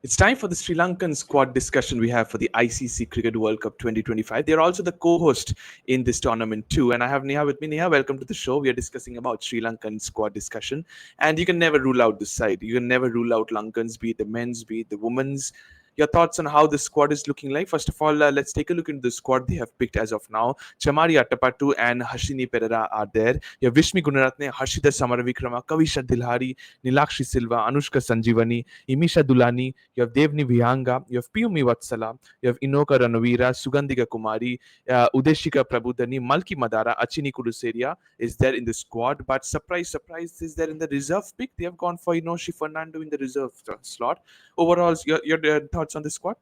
It's time for the Sri Lankan squad discussion we have for the ICC Cricket World Cup 2025. They're also the co-host in this tournament too. And I have Neha with me. Neha, welcome to the show. We are discussing about Sri Lankan squad discussion. And you can never rule out this side. You can never rule out Lankans, be it the men's, be it the women's. Your thoughts on how the squad is looking like? First of all, let's take a look into the squad they have picked as of now. Chamari Athapaththu and Hashini Perera are there. You have Vishmi Gunaratne, Harshita Samaravikrama, Kavisha Dilhari, Nilakshi Silva, Anushka Sanjeevani, Imisha Dulani, you have Devni Vihanga, you have Piyumi Vatsala, you have Inoka Ranavira, Sugandhika Kumari, Udeshika Prabhudani, Malki Madara, Achini Kuduseria is there in the squad. But surprise, surprise, is there in the reserve pick. They have gone for Inoshi Fernando in the reserve slot. Overall, your thoughts on the squad?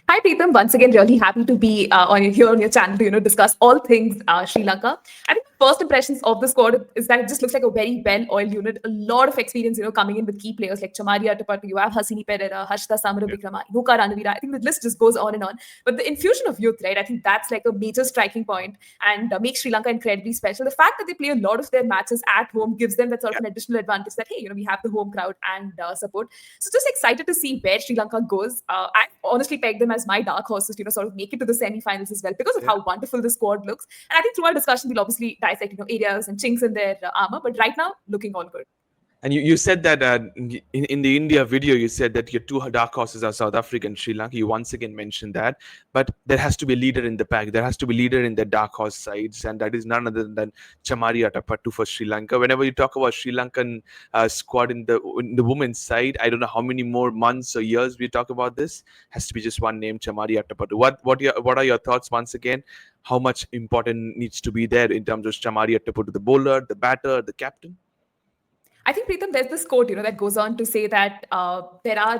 Hi, Preetham. Once again, really happy to be here on your channel to discuss all things Sri Lanka. I think first impressions of the squad is that it just looks like a very well-oiled unit. A lot of experience, coming in with key players like Chamari Athapaththu, you have Hasini Perera, Harshita Samaravikrama, Inoka Ranavira. I think the list just goes on and on. But the infusion of youth, right? I think that's like a major striking point and makes Sri Lanka incredibly special. The fact that they play a lot of their matches at home gives them that sort of an additional advantage that hey, we have the home crowd and support. So just excited to see where Sri Lanka goes. I honestly peg them as my dark horses, sort of make it to the semi-finals as well because of how wonderful the squad looks. And I think through our discussion, we'll obviously dissect, areas and chinks in their armor. But right now, looking all good. And you said that in the India video, you said that your two dark horses are South Africa and Sri Lanka. You once again mentioned that. But there has to be a leader in the pack. There has to be a leader in the dark horse sides. And that is none other than Chamari Athapaththu for Sri Lanka. Whenever you talk about Sri Lankan squad in the women's side, I don't know how many more months or years we talk about this. Has to be just one name, Chamari Athapaththu. What are your thoughts once again? How much important needs to be there in terms of Chamari Athapaththu, the bowler, the batter, the captain? I think, Preetham, there's this quote, that goes on to say that there are,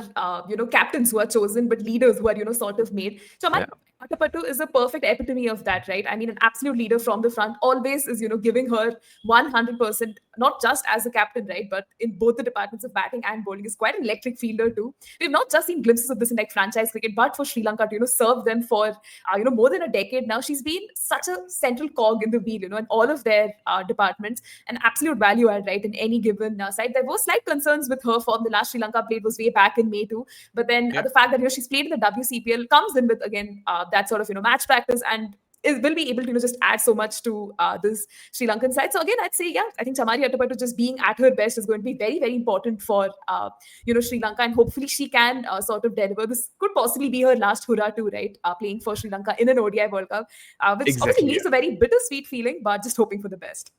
captains who are chosen, but leaders who are, sort of made. So Athapaththu is a perfect epitome of that, right? I mean, an absolute leader from the front, always is, giving her 100%, not just as a captain, right? But in both the departments of batting and bowling, is quite an electric fielder too. We've not just seen glimpses of this in like franchise cricket, but for Sri Lanka to, serve them for, more than a decade now. She's been such a central cog in the wheel, in all of their departments, an absolute value add, right, in any given side. There were slight concerns with her form. The last Sri Lanka played was way back in May too. But then the fact that, she's played in the WCPL comes in with, again, that sort of, match practice and will be able to just add so much to this Sri Lankan side. So again, I'd say, I think Chamari Athapaththu just being at her best is going to be very, very important for, Sri Lanka. And hopefully she can sort of deliver. This could possibly be her last hurrah too, right? Playing for Sri Lanka in an ODI World Cup, which obviously leaves a very bittersweet feeling, but just hoping for the best.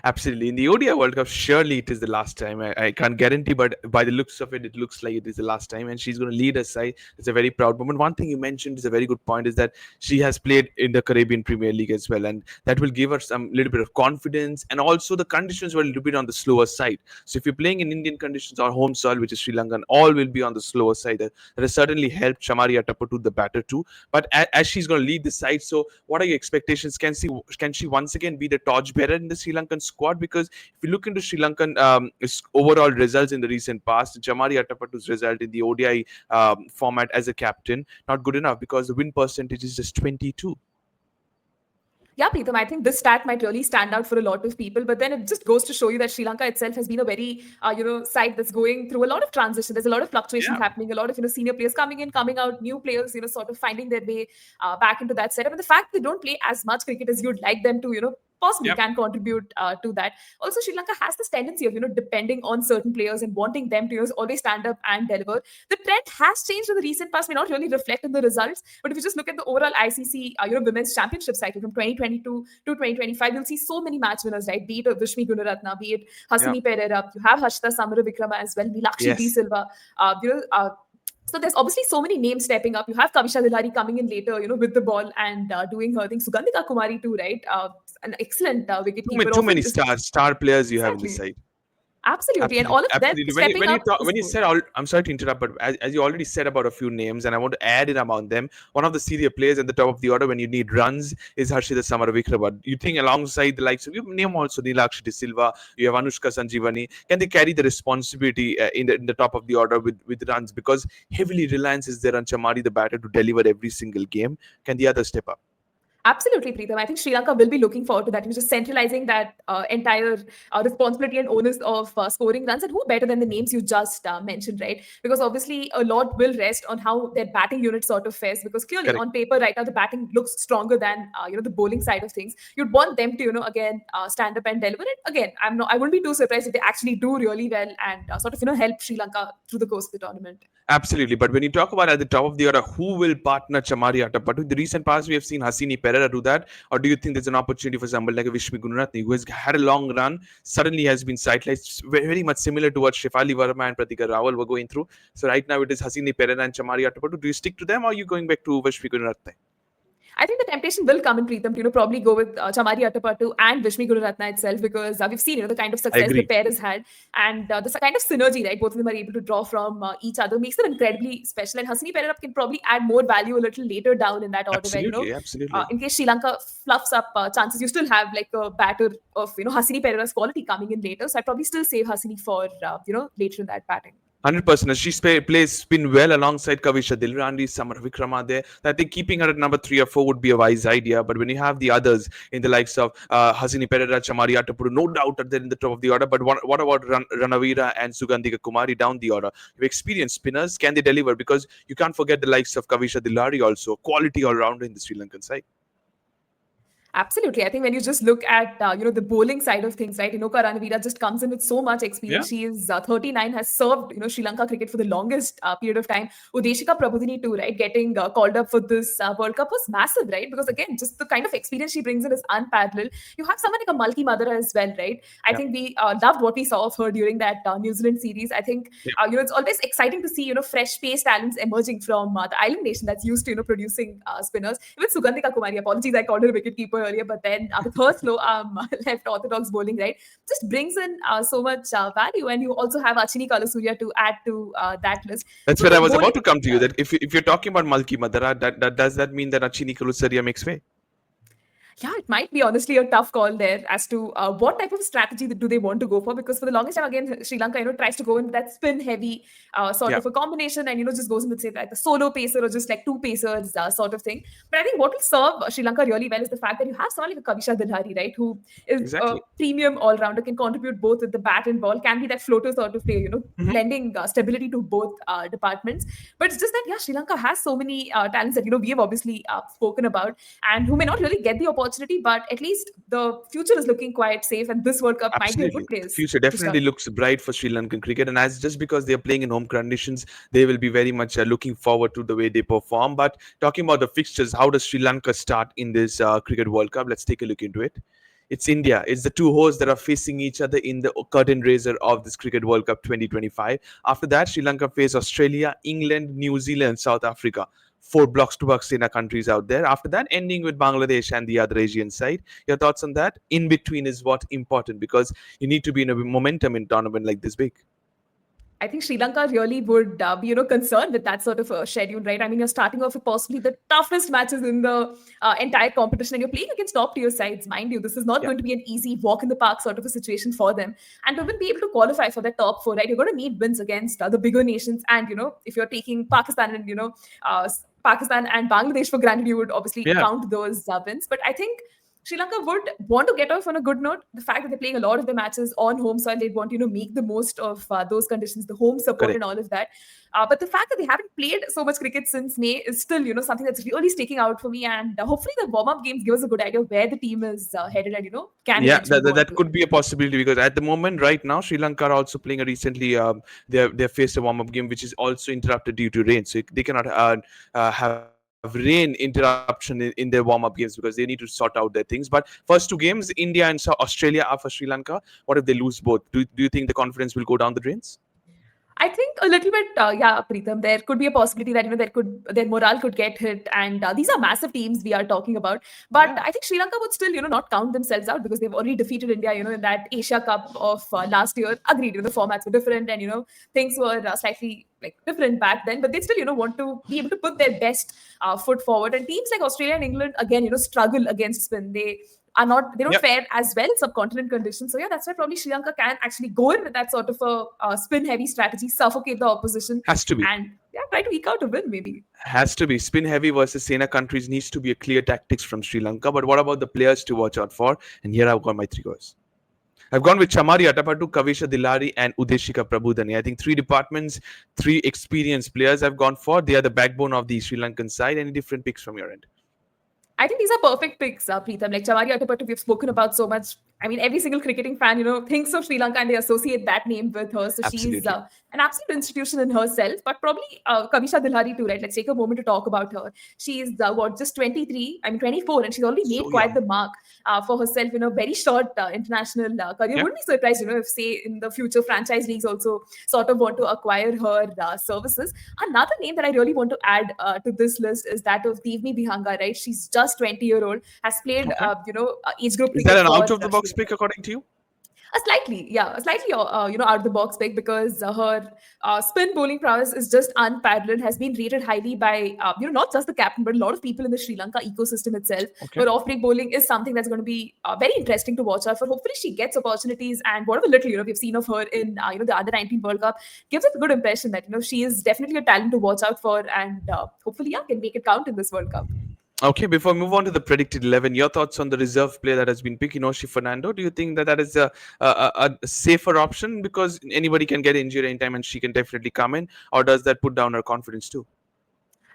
Absolutely. In the ODI World Cup, surely it is the last time. I can't guarantee, but by the looks of it, it looks like it is the last time. And she's going to lead us side. It's a very proud moment. One thing you mentioned is a very good point, is that she has played in the Caribbean Premier League as well. And that will give her some little bit of confidence. And also the conditions were a little bit on the slower side. So if you're playing in Indian conditions or home soil, which is Sri Lanka, all will be on the slower side. That has certainly helped Chamari Athapaththu, the batter too. But as she's going to lead the side, so what are your expectations? Can she once again be the torchbearer in the Sri Lankan squad? Because if you look into Sri Lankan overall results in the recent past, Chamari Athapaththu's result in the ODI format as a captain, not good enough because the win percentage is just 22. Yeah, Preetham, I think this stat might really stand out for a lot of people, but then it just goes to show you that Sri Lanka itself has been a very, side that's going through a lot of transition. There's a lot of fluctuations happening, a lot of, senior players coming in, coming out, new players, sort of finding their way back into that setup. And the fact they don't play as much cricket as you'd like them to, possibly can contribute to that. Also, Sri Lanka has this tendency of, depending on certain players and wanting them to, always stand up and deliver. The trend has changed in the recent past, may not really reflect in the results, but if you just look at the overall ICC, Women's Championship cycle from 2022 to 2025, you'll see so many match winners, right? Be it Vishmi Gunaratne, be it Hasini Perera, you have Harshita Samaravikrama as well, Nilakshi Silva, so there's obviously so many names stepping up. You have Kavisha Dilhari coming in later, with the ball and doing her thing. Sugandhika Kumari too, right? An excellent wicketkeeper. Too many star players you have in the side. Absolutely. And all of them stepping up. When you said, I'm sorry to interrupt, but as you already said about a few names, and I want to add in among them, one of the senior players at the top of the order when you need runs is Harshita Samaravikrama. You think alongside the likes of, you name also Nilakshi Silva, you have Anushka Sanjeevani, can they carry the responsibility in the top of the order with runs? Because heavily reliance is there on Chamari, the batter, to deliver every single game. Can the others step up? Absolutely, Preetham. I think Sri Lanka will be looking forward to that. Just centralizing that entire responsibility and onus of scoring runs. And who better than the names you just mentioned, right? Because obviously a lot will rest on how their batting unit sort of fares. Because clearly Correct. on paper right now the batting looks stronger than the bowling side of things. You'd want them to again stand up and deliver it. Again, I wouldn't be too surprised if they actually do really well and sort of help Sri Lanka through the course of the tournament. Absolutely. But when you talk about at the top of the order, who will partner Chamari Athapaththu? In the recent past, we have seen Hasini Pereira do that. Or do you think there's an opportunity for someone like a Vishmi Gunaratne, who has had a long run, suddenly has been sidelined, very much similar to what Shefali Verma and Pratika Rawal were going through. So right now it is Hasini Pereira and Chamari Athapaththu. Do you stick to them or are you going back to Vishmi Gunaratne? I think the temptation will come in Preetham to probably go with Chamari Athapaththu and Vishmi Gunaratne itself because we've seen the kind of I success the agree. pair has had and the kind of synergy right both of them are able to draw from each other makes them incredibly special and Hasini Pereira can probably add more value a little later down in that order where Absolutely. Absolutely. in case Sri Lanka fluffs up chances you still have like a batter of Hasini Pereira's quality coming in later so I'd probably still save Hasini for later in that batting. 100%. She plays spin well alongside Kavisha Dilrandi, Samar Vikrama there. I think keeping her at number 3 or 4 would be a wise idea. But when you have the others in the likes of Hasini Pereira, Chamari Athapaththu, no doubt are there in the top of the order. But what about Ranavira and Sugandhika Kumari down the order? You've experienced spinners. Can they deliver? Because you can't forget the likes of Kavisha Dilrandi also. Quality all-rounder in the Sri Lankan side. Absolutely. I think when you just look at the bowling side of things, right? Inoka Ranavira just comes in with so much Yeah. experience. She is 39, has served Sri Lanka cricket for the longest period of time. Udeshika Prabodhini too, right? Getting called up for this World Cup was massive, right? Because again, just the kind of experience she brings in is unparalleled. You have someone like a Malki Madara as well, right? I Yeah. think we loved what we saw of her during that New Zealand series. I think Yeah. it's always exciting to see fresh pace talents emerging from the island nation that's used to producing spinners. Even Sugandhika Kumari, apologies, I called her a wicket keeper earlier, but then with her slow left orthodox bowling, right, just brings in so much value. And you also have Achini Kalasurya to add to that list. That's So where I the was bowling, about to come to you. That if you're talking about Malki Madara, that does that mean that Achini Kalusaria makes way? yeah, it might be honestly a tough call there as to what type of strategy do they want to go for. Because for the longest time, again, Sri Lanka, tries to go in that spin heavy sort Yeah. of a combination and, just goes in with, say, like the solo pacer or just like two pacers sort of thing. But I think what will serve Sri Lanka really well is the fact that you have someone like a Kavisha Dilhari, right, who is a Exactly. premium all rounder, can contribute both with the bat and ball, can be that floater sort of player, Mhm. lending stability to both departments. But it's just that, yeah, Sri Lanka has so many talents that, we have obviously spoken about and who may not really get the opportunity, but at least the future is looking quite safe, and this World Cup might be a good Absolutely. The place future to start. definitely looks bright for Sri Lankan cricket. And as just because they're playing in home conditions, they will be very much looking forward to the way they perform. But talking about the fixtures, how does Sri Lanka start in this Cricket World Cup? Let's take a look into it. It's India. It's the two hosts that are facing each other in the curtain raiser of this Cricket World Cup 2025. After that, Sri Lanka face Australia, England, New Zealand, South Africa. Four blocks to box in our countries out there. After that, ending with Bangladesh and the other Asian side. Your thoughts on that? In between is what important because you need to be in a momentum in tournament like this big. I think Sri Lanka really would be, concerned with that sort of schedule, right? I mean, you're starting off with possibly the toughest matches in the entire competition, and you're playing against top-tier sides, mind you. This is not Yeah. going to be an easy walk in the park sort of a situation for them. And to even be able to qualify for the top four, right, you're going to need wins against the bigger nations. And if you're taking Pakistan and Pakistan and Bangladesh for granted, you would obviously Yeah. count those wins. But I think Sri Lanka would want to get off on a good note. The fact that they're playing a lot of their matches on home soil, they'd want make the most of those conditions, the home support, Correct. and all of that. But the fact that they haven't played so much cricket since May is still, something that's really sticking out for me. And hopefully, the warm-up games give us a good idea of where the team is headed, and can Yeah, eventually go on that to. could be a possibility because at the moment, right now, Sri Lanka are also playing a recently. They faced a warm up game which is also interrupted due to rain, so they cannot have rain interruption in their warm up games because they need to sort out their things. But first two games, India and Australia are for Sri Lanka. What if they lose both? Do you think the confidence will go down the drains? I think a little bit, yeah, Preetham. There could be a possibility that their morale could get hit, and these are massive teams we are talking about. But Yeah. I think Sri Lanka would still, not count themselves out because they've already defeated India, in that Asia Cup of last year. Agreed, the formats were different, and things were slightly like different back then. But they still, want to be able to put their best foot forward. And teams like Australia and England again, struggle against spin. They don't Yeah. fare as well in subcontinent conditions. So yeah, that's why probably Sri Lanka can actually go in with that sort of a spin heavy strategy, suffocate the opposition, Has to be. and yeah, try to eke out a win, maybe. Has to be. Spin heavy versus Sena countries needs to be a clear tactics from Sri Lanka. But what about the players to watch out for? And here I've got my three goals. I've gone with Chamari Athapaththu, Kavisha Dilari, and Udeshika Prabhudani. I think three departments, three experienced players I've gone for. They are the backbone of the Sri Lankan side. Any different picks from your end? I think these are perfect picks, Preetham. Like Chamari Athapaththu, we've spoken about so much. I mean, every single cricketing fan, thinks of Sri Lanka and they associate that name with her. So she's Absolutely. an absolute institution in herself. But probably Kavisha Dilhari too, right? Let's take a moment to talk about her. She's just 23, I mean 24, and she's already made So quite young. the mark for herself in a very short international career. Yeah. Wouldn't be surprised, if say in the future franchise leagues also sort of want to acquire her services. Another name that I really want to add to this list is that of Devni Bihanga, right? She's just 20-year-old, has played, Okay. age group Is that cricket an for out of the box Sri pick Lanka. according to you? A slightly, out of the box pick because her spin bowling prowess is just unparalleled. Has been rated highly by not just the captain but a lot of people in the Sri Lanka ecosystem itself. Okay. Her off break bowling is something that's going to be very interesting to watch out for. Hopefully, she gets opportunities and whatever little we've seen of her in the under 19 World Cup gives us a good impression that she is definitely a talent to watch out for and hopefully can make it count in this World Cup. Okay, before we move on to the predicted 11, your thoughts on the reserve player that has been picked, Inoshi Fernando. Do you think that is a safer option because anybody can get injured anytime and she can definitely come in, or does that put down her confidence too?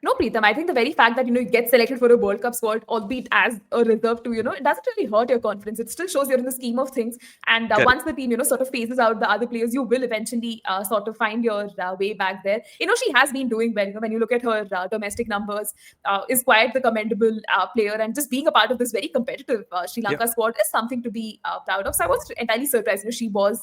No, Preetham. I think the very fact that you get selected for a World Cup squad, albeit as a reserve too, it doesn't really hurt your confidence. It still shows you're in the scheme of things. And Correct. once the team, sort of phases out the other players, you will eventually sort of find your way back there. She has been doing well. When you look at her domestic numbers, is quite the commendable player, and just being a part of this very competitive Sri Yeah, Lanka squad is something to be proud of. So I was entirely surprised. She was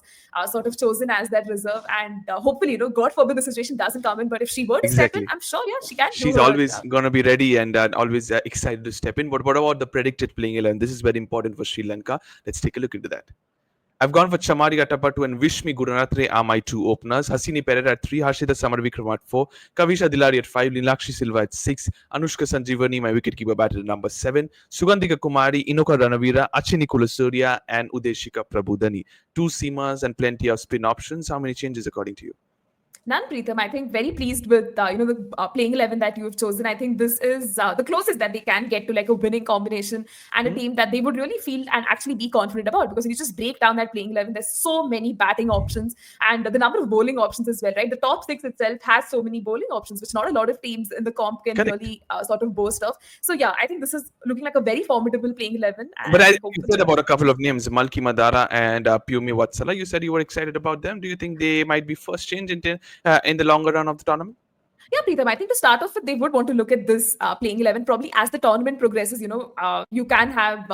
sort of chosen as that reserve, and hopefully, God forbid the situation doesn't come in, but if she were to step in, exactly. I'm sure, she can do She's her. always gonna be ready and always excited to step in. But what about the predicted playing 11? This is very important for Sri Lanka. Let's take a look into that. I've gone for Chamari Athapaththu and Vishmi Gurunatne are my two openers. Hasini Pereira at 3, Harshita Samarvikram at 4, Kavisha Dilari at 5, Nilakshi Silva at 6, Anushka Sanjeevani, my wicketkeeper batter at number 7, Sugandhika Kumari, Inoka Ranavira, Achini Kulasurya, and Udeshika Prabhudani. Two seamers and plenty of spin options. How many changes according to you? None, Preetham. I think very pleased with the playing 11 that you have chosen. I think this is the closest that they can get to like a winning combination and a Hmm? team that they would really feel and actually be confident about. Because if you just break down that playing 11, there's so many batting options and the number of bowling options as well, right? The top six itself has so many bowling options, which not a lot of teams in the comp can Correct. really sort of boast of. So yeah, I think this is looking like a very formidable playing 11, But and you hopefully, said about a couple of names, Malki Madara and Pyumi Watsala. You said you were excited about them. Do you think they might be first change in the longer run of the tournament? yeah, Preetham, I think to start off with, they would want to look at this playing 11. Probably as the tournament progresses, you can have,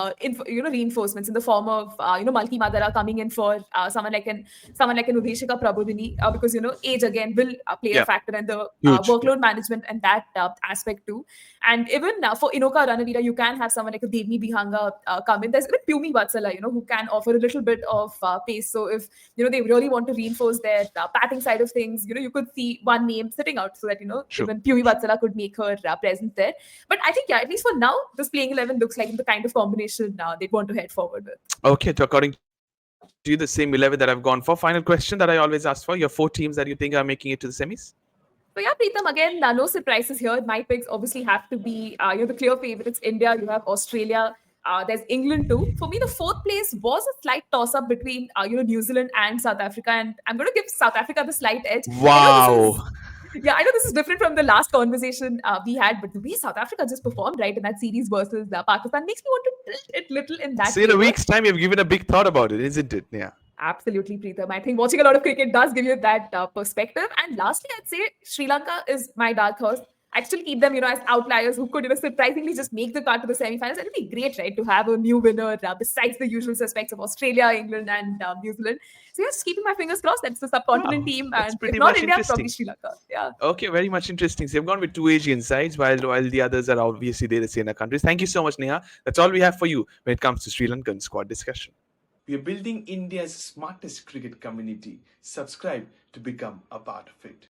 reinforcements in the form of, Malki Madara coming in for someone like an Udeshika Prabodhini, because, age again will play a Yeah, factor and the huge. Yeah. workload management and that aspect too. And even for Inoka Ranavira, you can have someone like a Devni Bihanga come in. There's even Pyumi Vatsala, who can offer a little bit of pace. So if, they really want to reinforce their batting side of things, you could see one name sitting out so that, True. even Pyumi Vatsala could make her presence there. But I think, yeah, at least for now, this playing 11 looks like the kind of combination they'd want to head forward with. Okay, so according to you, the same 11 that I've gone for. Final question that I always ask for: your 4 teams that you think are making it to the semis? So yeah, Preetham, again, no surprises here. My picks obviously have to be, the clear favorites. India, you have Australia, there's England too. For me, the fourth place was a slight toss-up between, New Zealand and South Africa, and I'm going to give South Africa the slight edge. I know this is, Wow. yeah, I know this is different from the last conversation we had, but the way South Africa just performed right in that series versus Pakistan makes me want to tilt it little in that So in a favor. week's time, you've given a big thought about it, isn't it? Yeah. Absolutely, Preetham. I think watching a lot of cricket does give you that perspective. And lastly, I'd say Sri Lanka is my dark horse. I'd still keep them, as outliers who could, surprisingly just make the cut to the semi-finals. It'd be great, right, to have a new winner besides the usual suspects of Australia, England, and New Zealand. So yeah, just keeping my fingers crossed. That's the subcontinent Wow, team, that's and if pretty not much India, probably interesting. Sri Lanka. Yeah. Okay, very much interesting. So you've gone with two Asian sides, while the others are obviously the Sena countries. Thank you so much, Neha. That's all we have for you when it comes to Sri Lankan squad discussion. We are building India's smartest cricket community. Subscribe to become a part of it.